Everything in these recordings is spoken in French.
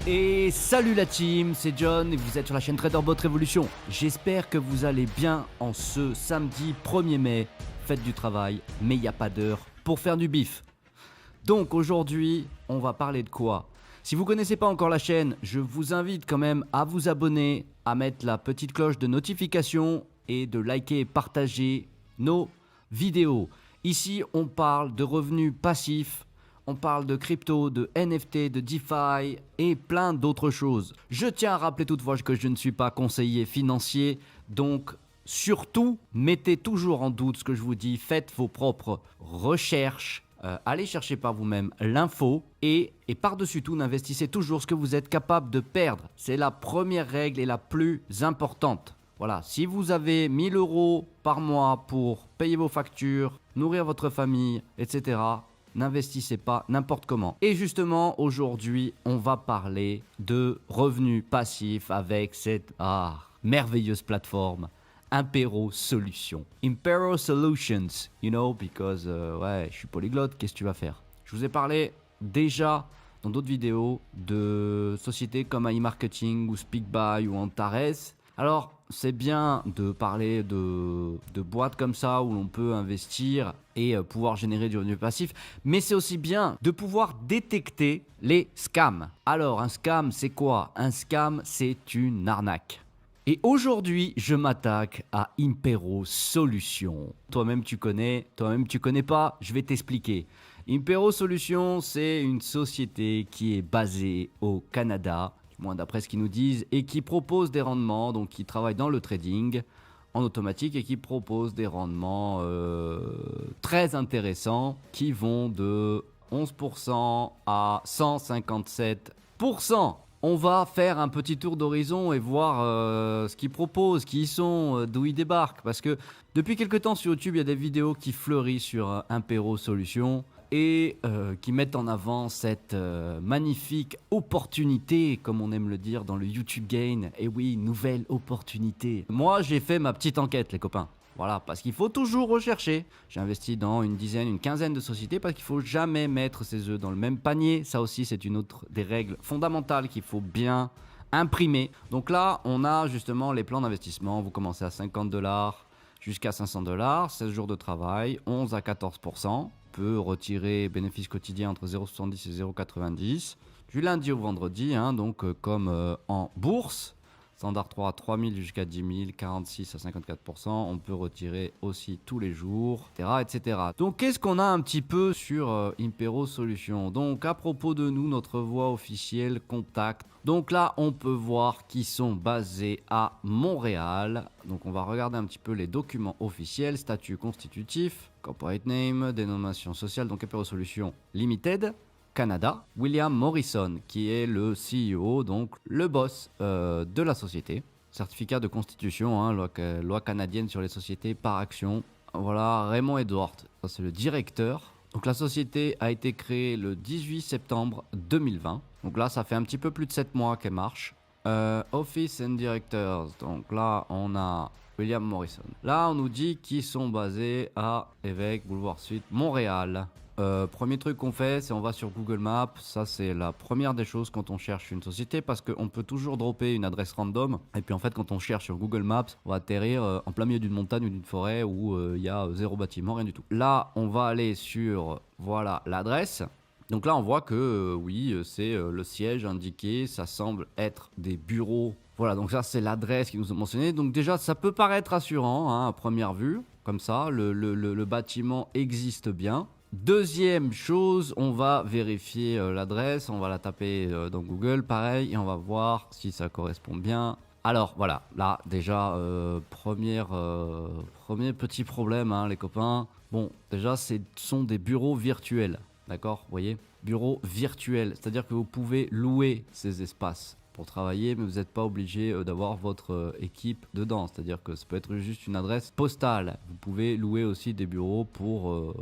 Et salut la team, c'est John et vous êtes sur la chaîne TraderBot Révolution. J'espère que vous allez bien en ce samedi 1er mai, fête du travail, mais il n'y a pas d'heure pour faire du bif. Donc aujourd'hui, on va parler de quoi? Si vous ne connaissez pas encore la chaîne, je vous invite quand même à vous abonner, à mettre la petite cloche de notification et de liker et partager nos vidéos. Ici, on parle de revenus passifs. On parle de crypto, de NFT, de DeFi et plein d'autres choses. Je tiens à rappeler toutefois que je ne suis pas conseiller financier, donc surtout, mettez toujours en doute ce que je vous dis, faites vos propres recherches, allez chercher par vous-même l'info et par-dessus tout, n'investissez toujours ce que vous êtes capable de perdre. C'est la première règle et la plus importante. Voilà, si vous avez 1000 € par mois pour payer vos factures, nourrir votre famille, etc., n'investissez pas n'importe comment. Et justement, aujourd'hui, on va parler de revenus passifs avec cette merveilleuse plateforme Impero Solutions. Impero Solutions, you know, because, ouais, je suis polyglotte, qu'est-ce que tu vas faire? Je vous ai parlé déjà dans d'autres vidéos de sociétés comme iMarketing ou SpeakBuy ou Antares. Alors, c'est bien de parler de boîtes comme ça où l'on peut investir et pouvoir générer du revenu passif, mais c'est aussi bien de pouvoir détecter les scams. Alors, un scam, c'est quoi? Un scam, c'est une arnaque. Et aujourd'hui, je m'attaque à Impero Solutions. Toi-même, tu connais pas, je vais t'expliquer. Impero Solutions, c'est une société qui est basée au Canada, moins d'après ce qu'ils nous disent, et qui propose des rendements, donc qui travaille dans le trading en automatique et qui propose des rendements très intéressants qui vont de 11% à 157%. On va faire un petit tour d'horizon et voir ce qu'ils proposent, qui ils sont, d'où ils débarquent. Parce que depuis quelques temps sur YouTube, il y a des vidéos qui fleurissent sur Impero Solutions et qui mettent en avant cette magnifique opportunité, comme on aime le dire dans le YouTube Game. Et oui, nouvelle opportunité. Moi, j'ai fait ma petite enquête, les copains. Voilà, parce qu'il faut toujours rechercher. J'ai investi dans une quinzaine de sociétés parce qu'il ne faut jamais mettre ses œufs dans le même panier. Ça aussi, c'est une autre des règles fondamentales qu'il faut bien imprimer. Donc là, on a justement les plans d'investissement. Vous commencez à 50 $ jusqu'à 500 $, 16 jours de travail, 11 à 14%. On peut retirer bénéfices quotidiens entre 0,70 et 0,90 du lundi au vendredi, hein, donc comme en bourse. Standard 3 à 3000 jusqu'à 10 000, 46 à 54%. On peut retirer aussi tous les jours, etc. Donc, qu'est-ce qu'on a un petit peu sur Impero Solutions? Donc, à propos de nous, notre voie officielle, contact. Donc là, on peut voir qu'ils sont basés à Montréal. Donc, on va regarder un petit peu les documents officiels, statut constitutif, corporate name, dénomination sociale, donc Impero Solutions Limited. Canada, William Morrison, qui est le CEO, donc le boss de la société. Certificat de constitution, hein, loi canadienne sur les sociétés par action. Voilà, Raymond Edward, c'est le directeur. Donc la société a été créée le 18 septembre 2020. Donc là, ça fait un petit peu plus de 7 mois qu'elle marche. Office and Directors, donc là, on a William Morrison. Là, on nous dit qu'ils sont basés à Évêque, Boulevard Suite, Montréal. Premier truc qu'on fait, c'est on va sur Google Maps. Ça, c'est la première des choses quand on cherche une société parce qu'on peut toujours dropper une adresse random. Et puis en fait, quand on cherche sur Google Maps, on va atterrir en plein milieu d'une montagne ou d'une forêt où il y a zéro bâtiment, rien du tout. Là, on va aller sur, voilà, l'adresse. Donc là, on voit que oui, c'est le siège indiqué. Ça semble être des bureaux. Voilà, donc ça, c'est l'adresse qu'ils nous ont mentionné. Donc déjà, ça peut paraître rassurant hein, à première vue. Comme ça, le bâtiment existe bien. Deuxième chose, on va vérifier l'adresse, on va la taper dans Google, pareil, et on va voir si ça correspond bien. Alors voilà, là déjà, premier petit problème, hein, les copains. Bon, déjà, ce sont des bureaux virtuels, d'accord, vous voyez? Bureaux virtuels, c'est-à-dire que vous pouvez louer ces espaces pour travailler, mais vous n'êtes pas obligé d'avoir votre équipe dedans. C'est-à-dire que ça peut être juste une adresse postale. Vous pouvez louer aussi des bureaux pour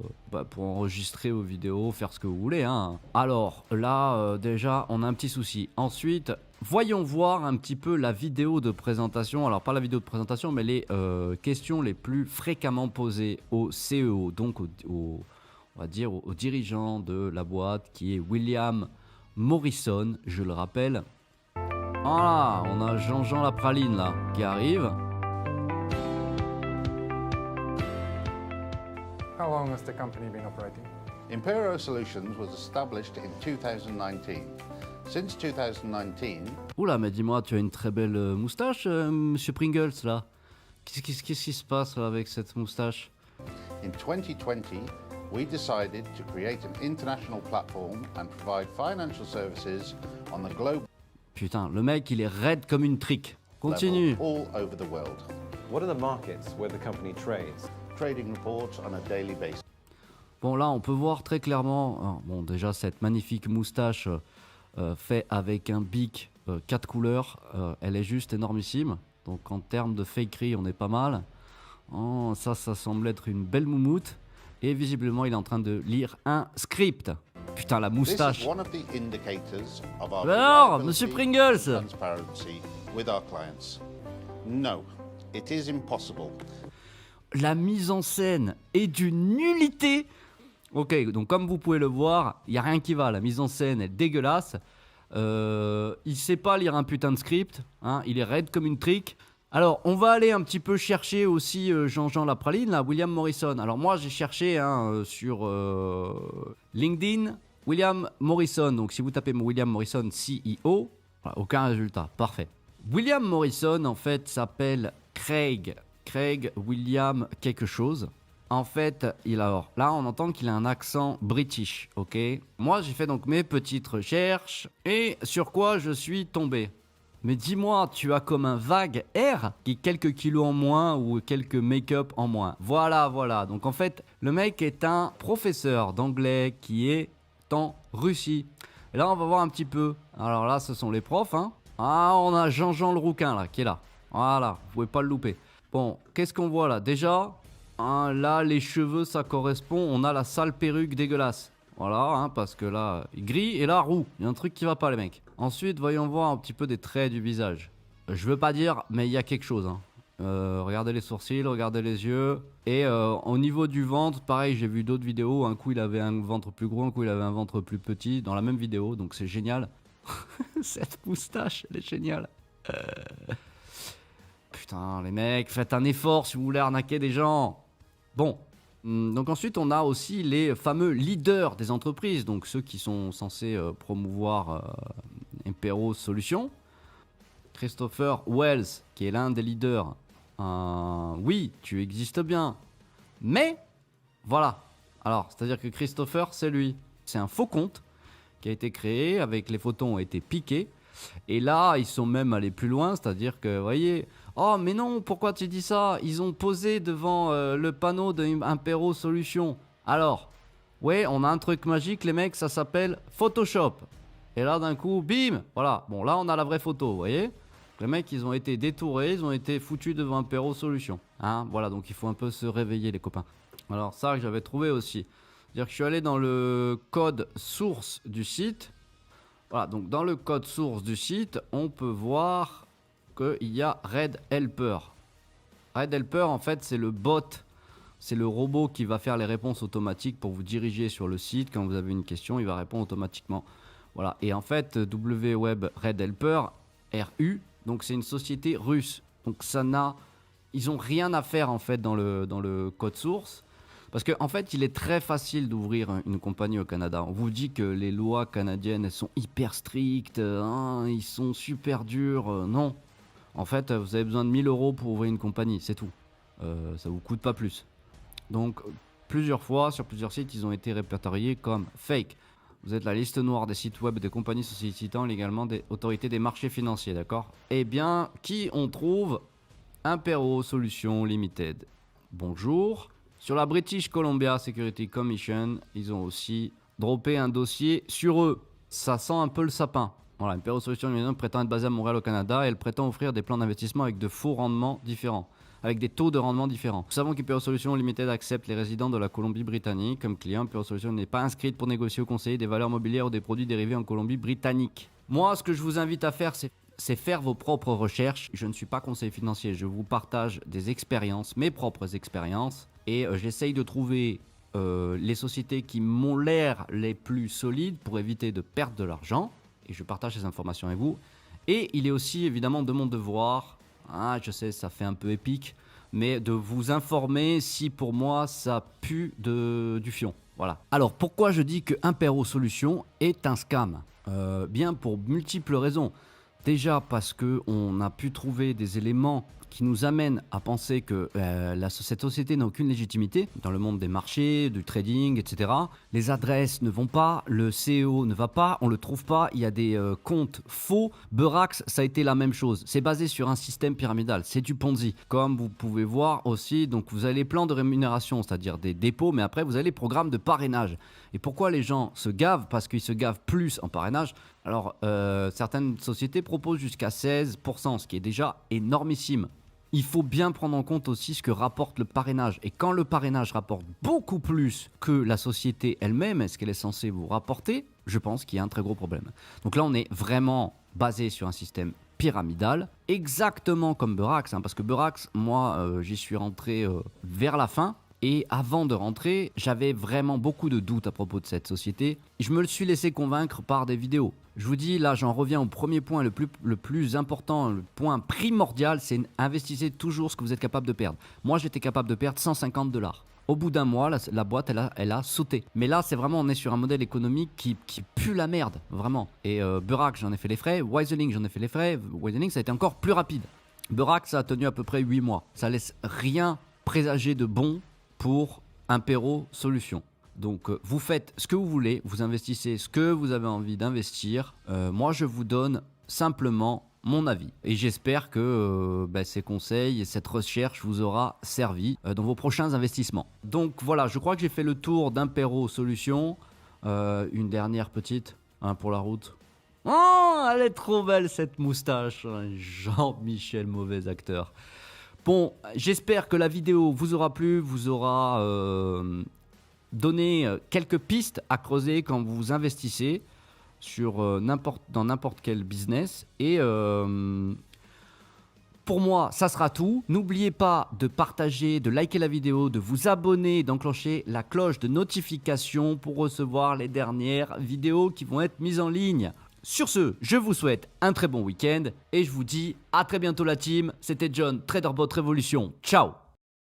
enregistrer vos vidéos, faire ce que vous voulez, hein. Alors là, déjà, on a un petit souci. Ensuite, voyons voir un petit peu la vidéo de présentation. Alors pas la vidéo de présentation, mais les questions les plus fréquemment posées au CEO, donc on va dire, au dirigeant de la boîte qui est William Morrison, je le rappelle. Voilà, on a Jean-Jean la praline là qui arrive. How long has the company been operating? Impero Solutions was established in 2019. Since 2019, Oula, mais dis-moi, tu as une très belle moustache, monsieur Pringles là. Qu'est-ce qui se passe là, avec cette moustache? in 2020, we decided to create an international platform and provide financial services on the global Putain, le mec il est raide comme une trique. Continue. level all over the world. What are the markets where the company trades? Trading reports on a daily basis. Bon là on peut voir très clairement, bon déjà cette magnifique moustache fait avec un bic 4 couleurs, elle est juste énormissime. Donc en termes de fakery on est pas mal. Oh, ça semble être une belle moumoute. Et visiblement il est en train de lire un script. Putain la This moustache. is one of the indicators of our Alors, reliability Monsieur Pringles. and transparency with our clients. No, it is impossible. La mise en scène est d'une nullité. Ok, donc comme vous pouvez le voir, il n'y a rien qui va. La mise en scène est dégueulasse. Il sait pas lire un putain de script. Hein, il est raide comme une trique. Alors, on va aller un petit peu chercher aussi Jean-Jean la praline, là, William Morrison. Alors moi, j'ai cherché sur LinkedIn William Morrison. Donc si vous tapez William Morrison CEO, voilà, aucun résultat. Parfait. William Morrison, en fait, s'appelle Craig William quelque chose. En fait, alors, là, on entend qu'il a un accent british, ok? Moi, j'ai fait donc mes petites recherches. Et sur quoi je suis tombé? Mais dis-moi, tu as comme un vague air qui quelques kilos en moins ou quelques make-up en moins. Voilà. Donc en fait, le mec est un professeur d'anglais qui est en Russie. Et là, on va voir un petit peu. Alors là, ce sont les profs, hein. Ah, on a Jean-Jean le rouquin, là, qui est là. Voilà, vous pouvez pas le louper. Bon, qu'est-ce qu'on voit là? Déjà, hein, là, les cheveux, ça correspond. On a la sale perruque dégueulasse. Voilà, hein, parce que là, gris et là, roux. Il y a un truc qui va pas, les mecs. Ensuite, voyons voir un petit peu des traits du visage. Je veux pas dire, mais il y a quelque chose. Hein. Regardez les sourcils, regardez les yeux. Et au niveau du ventre, pareil, j'ai vu d'autres vidéos. Un coup, il avait un ventre plus gros, un coup, il avait un ventre plus petit. Dans la même vidéo, donc c'est génial. Cette moustache, elle est géniale. Putain, les mecs, faites un effort si vous voulez arnaquer des gens. Bon. Donc ensuite, on a aussi les fameux leaders des entreprises, donc ceux qui sont censés promouvoir Impero Solutions. Christopher Wells, qui est l'un des leaders. Oui, tu existes bien. Mais, voilà. Alors, c'est-à-dire que Christopher, c'est lui. C'est un faux compte qui a été créé, avec les photos ont été piquées. Et là, ils sont même allés plus loin, c'est-à-dire que, vous voyez... Oh, mais non, pourquoi tu dis ça? Ils ont posé devant le panneau d'Impero Solutions. Alors, ouais, on a un truc magique, les mecs, ça s'appelle Photoshop. Et là, d'un coup, bim, voilà. Bon, là, on a la vraie photo, vous voyez? Les mecs, ils ont été détourés, ils ont été foutus devant Impero Solutions. Hein, voilà, donc il faut un peu se réveiller, les copains. Alors, ça que j'avais trouvé aussi. C'est-à-dire que je suis allé dans le code source du site. Voilà, donc dans le code source du site, on peut voir qu'il y a Red Helper. Red Helper, en fait, c'est le bot. C'est le robot qui va faire les réponses automatiques pour vous diriger sur le site. Quand vous avez une question, il va répondre automatiquement. Voilà. Et en fait, WWeb Red Helper, RU, donc c'est une société russe. Donc ça n'a... Ils n'ont rien à faire, en fait, dans le code source. Parce qu'en fait, il est très facile d'ouvrir une compagnie au Canada. On vous dit que les lois canadiennes, elles sont hyper strictes, hein, ils sont super durs. Non. En fait, vous avez besoin de 1000 € pour ouvrir une compagnie, c'est tout. Ça vous coûte pas plus. Donc, plusieurs fois, sur plusieurs sites, ils ont été répertoriés comme fake. Vous êtes la liste noire des sites web des compagnies sollicitant légalement des autorités des marchés financiers, d'accord? Eh bien, qui on trouve? Impero Solutions Limited. Bonjour. Sur la British Columbia Security Commission, ils ont aussi droppé un dossier sur eux. Ça sent un peu le sapin. Voilà, Impero Solutions Limited prétend être basée à Montréal au Canada et elle prétend offrir des plans d'investissement avec de faux rendements différents, avec des taux de rendement différents. Nous savons qu'Impero Solutions Limited accepte les résidents de la Colombie-Britannique comme clients. Impero Solutions n'est pas inscrite pour négocier ou conseiller des valeurs mobilières ou des produits dérivés en Colombie-Britannique. Moi, ce que je vous invite à faire, c'est faire vos propres recherches. Je ne suis pas conseiller financier, je vous partage des expériences, mes propres expériences. Et j'essaye de trouver les sociétés qui m'ont l'air les plus solides pour éviter de perdre de l'argent. Et je partage ces informations avec vous. Et il est aussi évidemment de mon devoir, je sais ça fait un peu épique, mais de vous informer si pour moi ça pue du fion. Voilà. Alors pourquoi je dis que Impero Solutions est un scam ? Bien pour multiples raisons. Déjà parce qu'on a pu trouver des éléments qui nous amènent à penser que cette société n'a aucune légitimité dans le monde des marchés, du trading, etc. Les adresses ne vont pas, le CEO ne va pas, on ne le trouve pas, il y a des comptes faux. Berax, ça a été la même chose. C'est basé sur un système pyramidal, c'est du Ponzi. Comme vous pouvez voir aussi, donc vous avez les plans de rémunération, c'est-à-dire des dépôts, mais après vous avez les programmes de parrainage. Et pourquoi les gens se gavent ? Parce qu'ils se gavent plus en parrainage. Alors, certaines sociétés proposent jusqu'à 16%, ce qui est déjà énormissime. Il faut bien prendre en compte aussi ce que rapporte le parrainage. Et quand le parrainage rapporte beaucoup plus que la société elle-même, est-ce qu'elle est censée vous rapporter ? Je pense qu'il y a un très gros problème. Donc là, on est vraiment basé sur un système pyramidal, exactement comme Berax, parce que Berax, moi, j'y suis rentré vers la fin. Et avant de rentrer, j'avais vraiment beaucoup de doutes à propos de cette société. Je me le suis laissé convaincre par des vidéos. Je vous dis, là, j'en reviens au premier point, le plus important, le point primordial, c'est investissez toujours ce que vous êtes capable de perdre. Moi, j'étais capable de perdre $150. Au bout d'un mois, la boîte, elle a sauté. Mais là, c'est vraiment, on est sur un modèle économique qui pue la merde, vraiment. Et Berax, j'en ai fait les frais. Wiseling, j'en ai fait les frais. Wiseling, ça a été encore plus rapide. Berax, ça a tenu à peu près 8 mois. Ça laisse rien présager de bon pour Impero Solutions. Donc vous faites ce que vous voulez, vous investissez ce que vous avez envie d'investir. Moi je vous donne simplement mon avis. Et j'espère que ces conseils et cette recherche vous aura servi dans vos prochains investissements. Donc voilà, je crois que j'ai fait le tour d'Impero Solutions. Une dernière petite pour la route. Oh, elle est trop belle cette moustache. Jean-Michel, mauvais acteur. Bon, j'espère que la vidéo vous aura plu, vous aura donné quelques pistes à creuser quand vous investissez dans n'importe quel business. Et pour moi, ça sera tout. N'oubliez pas de partager, de liker la vidéo, de vous abonner, d'enclencher la cloche de notification pour recevoir les dernières vidéos qui vont être mises en ligne. Sur ce, je vous souhaite un très bon week-end et je vous dis à très bientôt la team. C'était John, TraderBot Révolution. Ciao!